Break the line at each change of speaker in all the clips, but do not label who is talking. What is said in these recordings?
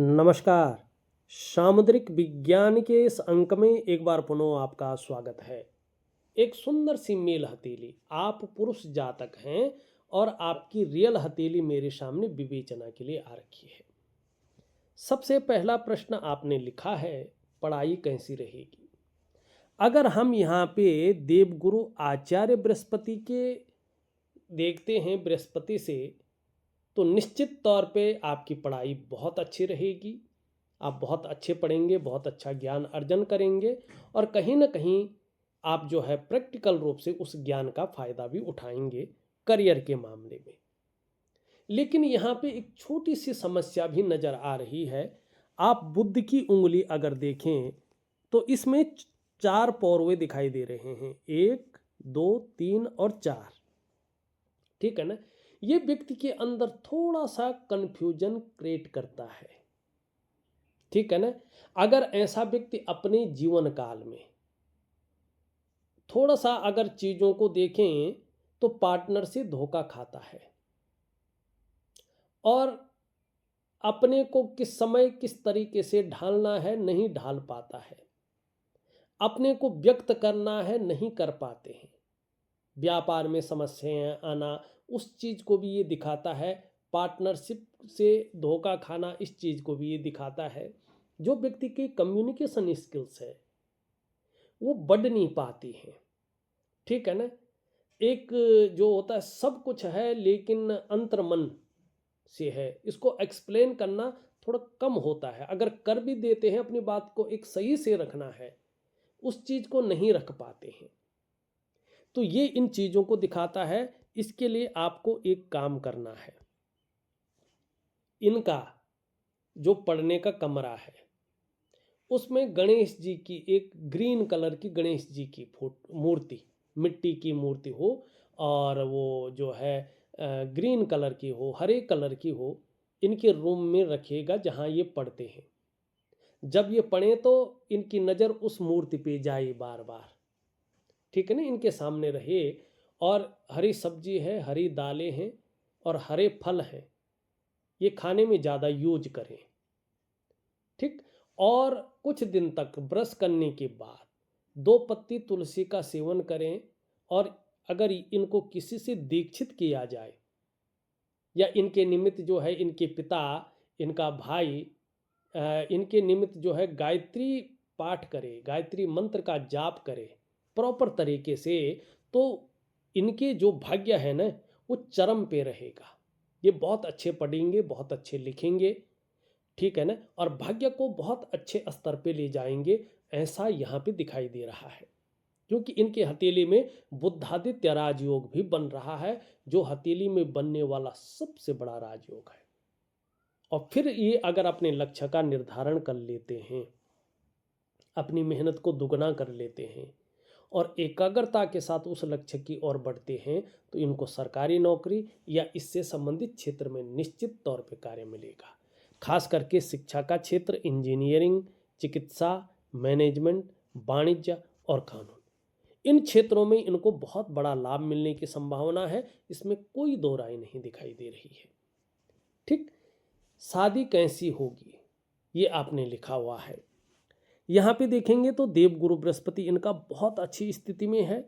नमस्कार। सामुद्रिक विज्ञान के इस अंक में एक बार पुनः आपका स्वागत है। एक सुंदर सी मेल हथेली, आप पुरुष जातक हैं और आपकी रियल हथेली मेरे सामने विवेचना के लिए आ रखी है। सबसे पहला प्रश्न आपने लिखा है, पढ़ाई कैसी रहेगी। अगर हम यहाँ पे देवगुरु आचार्य बृहस्पति के देखते हैं, बृहस्पति से, तो निश्चित तौर पे आपकी पढ़ाई बहुत अच्छी रहेगी। आप बहुत अच्छे पढ़ेंगे, बहुत अच्छा ज्ञान अर्जन करेंगे और कहीं ना कहीं आप जो है प्रैक्टिकल रूप से उस ज्ञान का फायदा भी उठाएंगे करियर के मामले में। लेकिन यहाँ पे एक छोटी सी समस्या भी नज़र आ रही है। आप बुद्ध की उंगली अगर देखें तो इसमें चार पौरवे दिखाई दे रहे हैं, 1 2 3 और 4। ठीक है ना। ये व्यक्ति के अंदर थोड़ा सा कंफ्यूजन क्रिएट करता है। ठीक है ना। अगर ऐसा व्यक्ति अपने जीवन काल में थोड़ा सा अगर चीजों को देखें तो पार्टनर से धोखा खाता है और अपने को किस समय किस तरीके से ढालना है नहीं ढाल पाता है, अपने को व्यक्त करना है नहीं कर पाते हैं, व्यापार में समस्याएं आना, उस चीज को भी ये दिखाता है। पार्टनरशिप से धोखा खाना, इस चीज को भी ये दिखाता है। जो व्यक्ति की कम्युनिकेशन स्किल्स है वो बढ़ नहीं पाती हैं। ठीक है ना। एक जो होता है सब कुछ है लेकिन अंतर्मन से है, इसको एक्सप्लेन करना थोड़ा कम होता है। अगर कर भी देते हैं, अपनी बात को एक सही से रखना है, उस चीज को नहीं रख पाते हैं। तो ये इन चीजों को दिखाता है। इसके लिए आपको एक काम करना है। इनका जो पढ़ने का कमरा है उसमें गणेश जी की एक ग्रीन कलर की गणेश जी की मूर्ति, मिट्टी की मूर्ति हो और वो जो है ग्रीन कलर की हो, हरे कलर की हो, इनके रूम में रखिएगा जहाँ ये पढ़ते हैं। जब ये पढ़ें तो इनकी नज़र उस मूर्ति पे जाए बार बार। ठीक है ना। इनके सामने रहे और हरी सब्जी है, हरी दालें हैं और हरे फल हैं, ये खाने में ज़्यादा यूज करें। ठीक। और कुछ दिन तक ब्रश करने के बाद 2 पत्ती तुलसी का सेवन करें। और अगर इनको किसी से दीक्षित किया जाए या इनके निमित्त जो है इनके पिता, इनका भाई, इनके निमित्त जो है गायत्री पाठ करे, गायत्री मंत्र का जाप करे प्रॉपर तरीके से, तो इनके जो भाग्य है ना वो चरम पे रहेगा। ये बहुत अच्छे पढ़ेंगे, बहुत अच्छे लिखेंगे। ठीक है ना। और भाग्य को बहुत अच्छे स्तर पे ले जाएंगे, ऐसा यहाँ पे दिखाई दे रहा है। क्योंकि इनके हथेली में बुद्धादित्य राजयोग भी बन रहा है, जो हथेली में बनने वाला सबसे बड़ा राजयोग है। और फिर ये अगर अपने लक्ष्य का निर्धारण कर लेते हैं, अपनी मेहनत को दुगना कर लेते हैं और एकाग्रता के साथ उस लक्ष्य की ओर बढ़ते हैं, तो इनको सरकारी नौकरी या इससे संबंधित क्षेत्र में निश्चित तौर पे कार्य मिलेगा। खास करके शिक्षा का क्षेत्र, इंजीनियरिंग, चिकित्सा, मैनेजमेंट, वाणिज्य और कानून, इन क्षेत्रों में इनको बहुत बड़ा लाभ मिलने की संभावना है। इसमें कोई दो राय नहीं दिखाई दे रही है। ठीक। शादी कैसी होगी ये आपने लिखा हुआ है। यहाँ पे देखेंगे तो देवगुरु बृहस्पति इनका बहुत अच्छी स्थिति में है,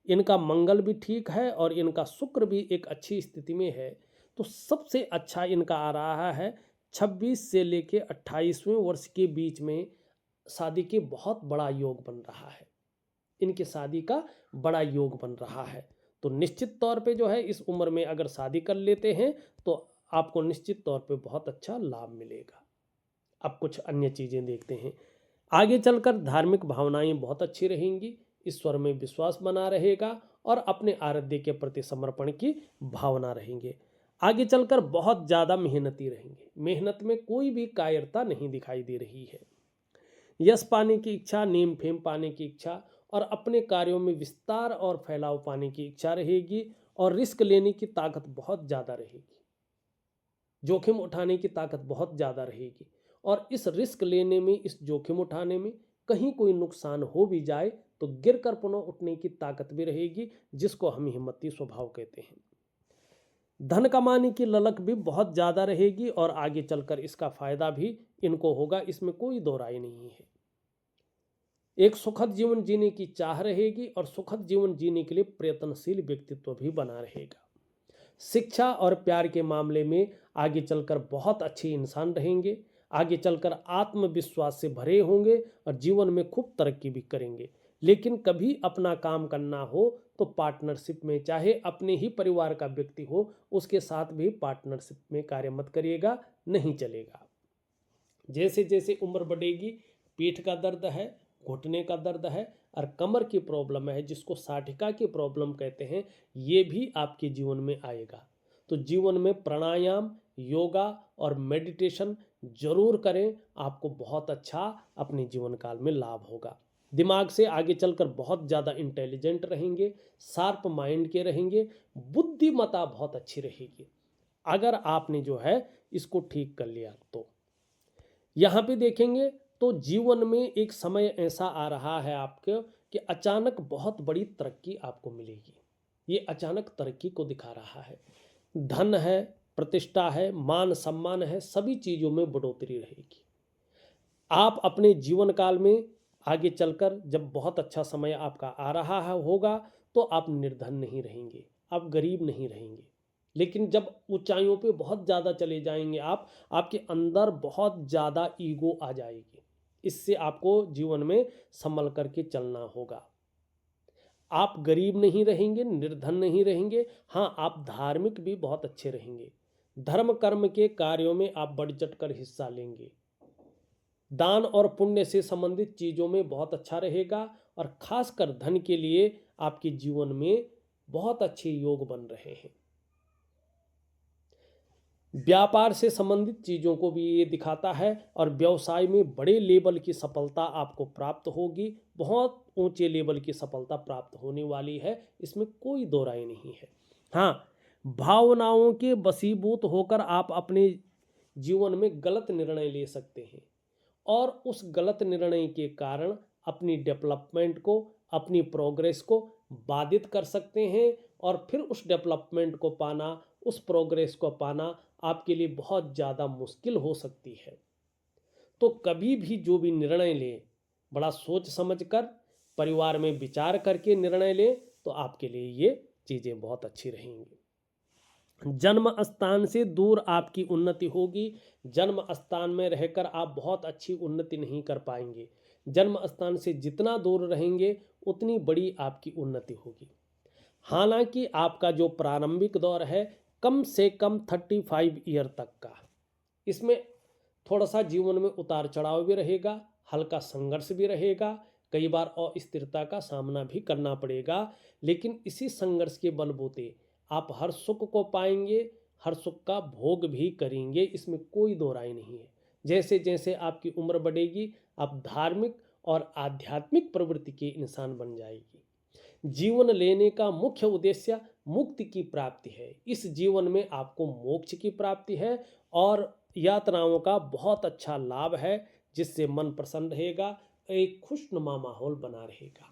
इनका मंगल भी ठीक है और इनका शुक्र भी एक अच्छी स्थिति में है। तो सबसे अच्छा इनका आ रहा है 26 से लेके 28वें वर्ष के बीच में शादी के बहुत बड़ा योग बन रहा है। इनके शादी का बड़ा योग बन रहा है। तो निश्चित तौर पे जो है इस उम्र में अगर शादी कर लेते हैं तो आपको निश्चित तौर पे बहुत अच्छा लाभ मिलेगा। अब कुछ अन्य चीज़ें देखते हैं। आगे चलकर धार्मिक भावनाएं बहुत अच्छी रहेंगी, ईश्वर में विश्वास बना रहेगा और अपने आराध्य के प्रति समर्पण की भावना रहेंगे। आगे चलकर बहुत ज़्यादा मेहनती रहेंगे, मेहनत में कोई भी कायरता नहीं दिखाई दे रही है। यश पाने की इच्छा, नेम फेम पाने की इच्छा और अपने कार्यों में विस्तार और फैलाव पाने की इच्छा रहेगी और रिस्क लेने की ताकत बहुत ज़्यादा रहेगी, जोखिम उठाने की ताकत बहुत ज़्यादा रहेगी। और इस रिस्क लेने में, इस जोखिम उठाने में कहीं कोई नुकसान हो भी जाए तो गिर कर पुनः उठने की ताकत भी रहेगी, जिसको हम हिम्मती स्वभाव कहते हैं। धन कमाने की ललक भी बहुत ज़्यादा रहेगी और आगे चलकर इसका फायदा भी इनको होगा, इसमें कोई दो राय नहीं है। एक सुखद जीवन जीने की चाह रहेगी और सुखद जीवन जीने के लिए प्रयत्नशील व्यक्तित्व भी बना रहेगा। शिक्षा और प्यार के मामले में आगे चलकर बहुत अच्छे इंसान रहेंगे, आगे चलकर आत्मविश्वास से भरे होंगे और जीवन में खूब तरक्की भी करेंगे। लेकिन कभी अपना काम करना हो तो पार्टनरशिप में, चाहे अपने ही परिवार का व्यक्ति हो उसके साथ भी पार्टनरशिप में कार्य मत करिएगा, नहीं चलेगा। जैसे जैसे उम्र बढ़ेगी, पीठ का दर्द है, घुटने का दर्द है और कमर की प्रॉब्लम है, जिसको साठिका की प्रॉब्लम कहते हैं, ये भी आपके जीवन में आएगा। तो जीवन में प्राणायाम, योगा और मेडिटेशन जरूर करें, आपको बहुत अच्छा अपने जीवन काल में लाभ होगा। दिमाग से आगे चलकर बहुत ज़्यादा इंटेलिजेंट रहेंगे, शार्प माइंड के रहेंगे, बुद्धिमत्ता बहुत अच्छी रहेगी अगर आपने जो है इसको ठीक कर लिया तो। यहाँ पे देखेंगे तो जीवन में एक समय ऐसा आ रहा है आपके कि अचानक बहुत बड़ी तरक्की आपको मिलेगी। ये अचानक तरक्की को दिखा रहा है। धन है, प्रतिष्ठा है, मान सम्मान है, सभी चीज़ों में बढ़ोतरी रहेगी। आप अपने जीवन काल में आगे चलकर जब बहुत अच्छा समय आपका आ रहा है होगा तो आप निर्धन नहीं रहेंगे, आप गरीब नहीं रहेंगे। लेकिन जब ऊंचाइयों पे बहुत ज़्यादा चले जाएंगे आप, आपके अंदर बहुत ज़्यादा ईगो आ जाएगी। इससे आपको जीवन में संभल करके चलना होगा। आप गरीब नहीं रहेंगे, निर्धन नहीं रहेंगे, हाँ आप धार्मिक भी बहुत अच्छे रहेंगे। धर्म कर्म के कार्यों में आप बढ़ चढ़ कर हिस्सा लेंगे। दान और पुण्य से संबंधित चीज़ों में बहुत अच्छा रहेगा और खासकर धन के लिए आपके जीवन में बहुत अच्छे योग बन रहे हैं। व्यापार से संबंधित चीज़ों को भी ये दिखाता है और व्यवसाय में बड़े लेवल की सफलता आपको प्राप्त होगी, बहुत ऊंचे लेवल की सफलता प्राप्त होने वाली है, इसमें कोई दो राय नहीं है। हाँ, भावनाओं के वशीभूत होकर आप अपने जीवन में गलत निर्णय ले सकते हैं और उस गलत निर्णय के कारण अपनी डेवलपमेंट को, अपनी प्रोग्रेस को बाधित कर सकते हैं और फिर उस डेवलपमेंट को पाना, उस प्रोग्रेस को पाना आपके लिए बहुत ज़्यादा मुश्किल हो सकती है। तो कभी भी जो भी निर्णय लें, बड़ा सोच समझ कर, परिवार में विचार करके निर्णय लें तो आपके लिए ये चीज़ें बहुत अच्छी रहेंगी। जन्म स्थान से दूर आपकी उन्नति होगी। जन्म स्थान में रहकर आप बहुत अच्छी उन्नति नहीं कर पाएंगे। जन्म स्थान से जितना दूर रहेंगे उतनी बड़ी आपकी उन्नति होगी। हालांकि आपका जो प्रारंभिक दौर है कम से कम 35 ईयर तक का, इसमें थोड़ा सा जीवन में उतार चढ़ाव भी रहेगा, हल्का संघर्ष भी रहेगा, कई बार अस्थिरता का सामना भी करना पड़ेगा। लेकिन इसी संघर्ष के बलबूते आप हर सुख को पाएंगे, हर सुख का भोग भी करेंगे, इसमें कोई दो राय नहीं है। जैसे जैसे आपकी उम्र बढ़ेगी आप धार्मिक और आध्यात्मिक प्रवृत्ति के इंसान बन जाएगी। जीवन लेने का मुख्य उद्देश्य मुक्ति की प्राप्ति है। इस जीवन में आपको मोक्ष की प्राप्ति है और यात्राओं का बहुत अच्छा लाभ है, जिससे मन प्रसन्न रहेगा, एक खुशनुमा माहौल बना रहेगा।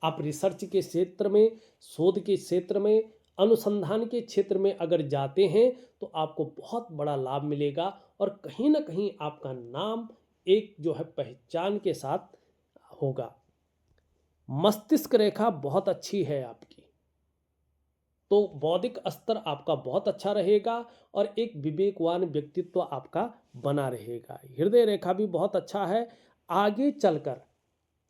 आप रिसर्च के क्षेत्र में, शोध के क्षेत्र में, अनुसंधान के क्षेत्र में अगर जाते हैं तो आपको बहुत बड़ा लाभ मिलेगा और कहीं ना कहीं आपका नाम एक जो है पहचान के साथ होगा। मस्तिष्क रेखा बहुत अच्छी है आपकी, तो बौद्धिक स्तर आपका बहुत अच्छा रहेगा और एक विवेकवान व्यक्तित्व आपका बना रहेगा। हृदय रेखा भी बहुत अच्छा है। आगे चलकर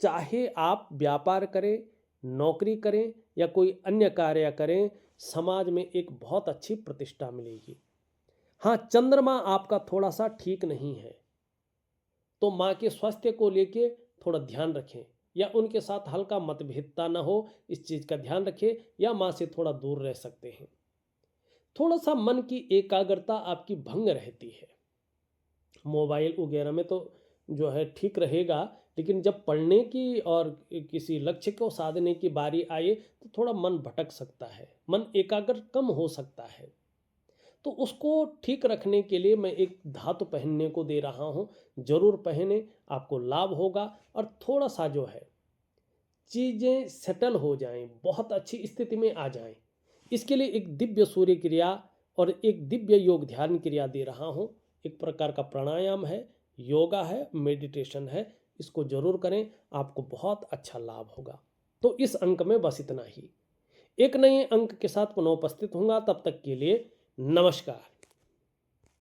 चाहे आप व्यापार करें, नौकरी करें या कोई अन्य कार्य करें, समाज में एक बहुत अच्छी प्रतिष्ठा मिलेगी। हाँ, चंद्रमा आपका थोड़ा सा ठीक नहीं है, तो माँ के स्वास्थ्य को लेके थोड़ा ध्यान रखें या उनके साथ हल्का मतभेदता ना हो, इस चीज़ का ध्यान रखें, या माँ से थोड़ा दूर रह सकते हैं। थोड़ा सा मन की एकाग्रता आपकी भंग रहती है। मोबाइल वगैरह में तो जो है ठीक रहेगा, लेकिन जब पढ़ने की और किसी लक्ष्य को साधने की बारी आए तो थोड़ा मन भटक सकता है, मन एकाग्र कम हो सकता है। तो उसको ठीक रखने के लिए मैं एक धातु पहनने को दे रहा हूँ, जरूर पहने, आपको लाभ होगा और थोड़ा सा जो है चीज़ें सेटल हो जाएं, बहुत अच्छी स्थिति में आ जाएं। इसके लिए एक दिव्य सूर्य क्रिया और एक दिव्य योग ध्यान क्रिया दे रहा हूँ। एक प्रकार का प्राणायाम है, योगा है, मेडिटेशन है। इसको जरूर करें, आपको बहुत अच्छा लाभ होगा। तो इस अंक में बस इतना ही। एक नए अंक के साथ पुनः उपस्थित होऊंगा, तब तक के लिए नमस्कार।